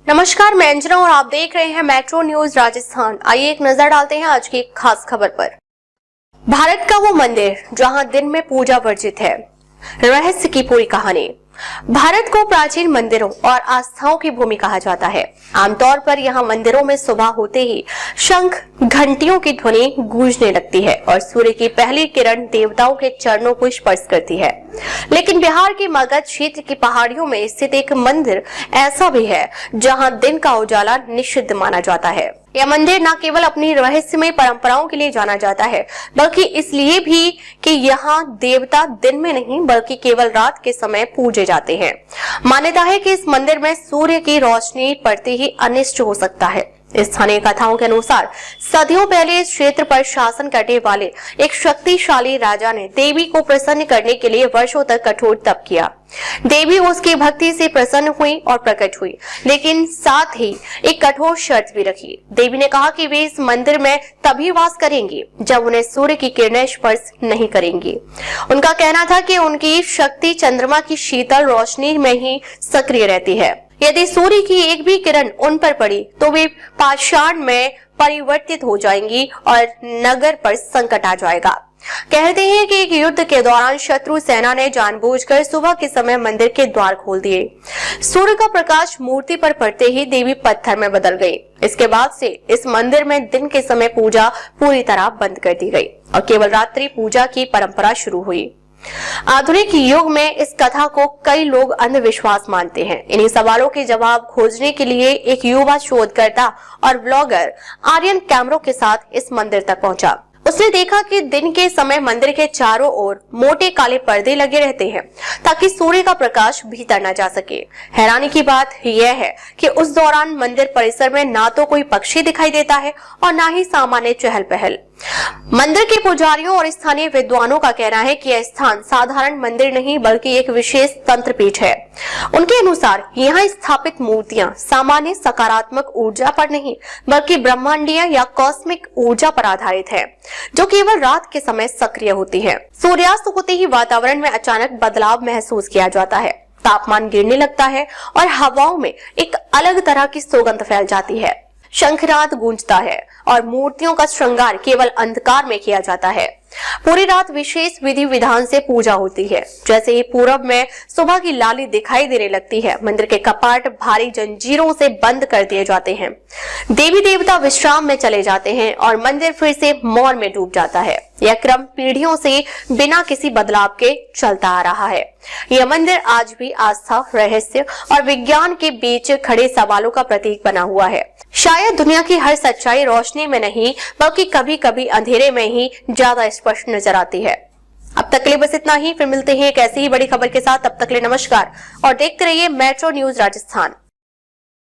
नमस्कार, मैं अंजना और आप देख रहे हैं मेट्रो न्यूज राजस्थान। आइए एक नजर डालते हैं आज की एक खास खबर पर। भारत का वो मंदिर जहां दिन में पूजा वर्जित है, रहस्य की पूरी कहानी। भारत को प्राचीन मंदिरों और आस्थाओं की भूमि कहा जाता है। आमतौर पर यहाँ मंदिरों में सुबह होते ही शंख घंटियों की ध्वनि गूंजने लगती है और सूर्य की पहली किरण देवताओं के चरणों को स्पर्श करती है। लेकिन बिहार के मगध क्षेत्र की पहाड़ियों में स्थित एक मंदिर ऐसा भी है जहाँ दिन का उजाला निषिद्ध माना जाता है। यह मंदिर न केवल अपनी रहस्यमय परंपराओं के लिए जाना जाता है, बल्कि इसलिए भी कि यहाँ देवता दिन में नहीं बल्कि केवल रात के समय पूजे जाते हैं। मान्यता है कि इस मंदिर में सूर्य की रोशनी पड़ते ही अनिष्ट हो सकता है। स्थानीय कथाओं के अनुसार सदियों पहले इस क्षेत्र पर शासन करने वाले एक शक्तिशाली राजा ने देवी को प्रसन्न करने के लिए वर्षों तक कठोर तप किया। देवी उसकी भक्ति से प्रसन्न हुई और प्रकट हुई, लेकिन साथ ही एक कठोर शर्त भी रखी। देवी ने कहा कि वे इस मंदिर में तभी वास करेंगी जब उन्हें सूर्य की किरणें स्पर्श नहीं करेंगी। उनका कहना था कि उनकी शक्ति चंद्रमा की शीतल रोशनी में ही सक्रिय रहती है। यदि सूर्य की एक भी किरण उन पर पड़ी तो वे पाषाण में परिवर्तित हो जाएंगी और नगर पर संकट आ जाएगा। कहते हैं कि एक युद्ध के दौरान शत्रु सेना ने जानबूझकर सुबह के समय मंदिर के द्वार खोल दिए। सूर्य का प्रकाश मूर्ति पर पड़ते ही देवी पत्थर में बदल गई। इसके बाद से इस मंदिर में दिन के समय पूजा पूरी तरह बंद कर दी गई और केवल रात्रि पूजा की परंपरा शुरू हुई। आधुनिक युग में इस कथा को कई लोग अंधविश्वास मानते हैं। इन्हीं सवालों के जवाब खोजने के लिए एक युवा शोधकर्ता और ब्लॉगर आर्यन कैमरों के साथ इस मंदिर तक पहुंचा। उसने देखा कि दिन के समय मंदिर के चारों ओर मोटे काले पर्दे लगे रहते हैं ताकि सूर्य का प्रकाश भीतर न जा सके। हैरानी की बात यह है कि उस दौरान मंदिर परिसर में ना तो कोई पक्षी दिखाई देता है और ना ही सामान्य चहल पहल। मंदिर के पुजारियों और स्थानीय विद्वानों का कहना है कि यह स्थान साधारण मंदिर नहीं बल्कि एक विशेष तंत्र पीठ है। उनके अनुसार यहाँ स्थापित मूर्तियां सामान्य सकारात्मक ऊर्जा पर नहीं बल्कि ब्रह्मांडीय या कॉस्मिक ऊर्जा पर आधारित है, जो केवल रात के समय सक्रिय होती है। सूर्यास्त होते ही वातावरण में अचानक बदलाव महसूस किया जाता है। तापमान गिरने लगता है और हवाओं में एक अलग तरह की सुगंध फैल जाती है। शंखनाद गूंजता है और मूर्तियों का श्रृंगार केवल अंधकार में किया जाता है। पूरी रात विशेष विधि विधान से पूजा होती है। जैसे ही पूरब में सुबह की लाली दिखाई देने लगती है, मंदिर के कपाट भारी जंजीरों से बंद कर दिए जाते हैं। देवी देवता विश्राम में चले जाते हैं और मंदिर फिर से मौन में डूब जाता है। यह क्रम पीढ़ियों से बिना किसी बदलाव के चलता आ रहा है। यह मंदिर आज भी आस्था, रहस्य और विज्ञान के बीच खड़े सवालों का प्रतीक बना हुआ है। शायद दुनिया की हर सच्चाई रोशनी में नहीं बल्कि कभी कभी अंधेरे में ही ज्यादा स्पष्ट नजर आती है। अब तक के लिए बस इतना ही। फिर मिलते हैं एक ऐसी ही बड़ी खबर के साथ। तब तक के लिए नमस्कार और देखते रहिए मेट्रो न्यूज राजस्थान।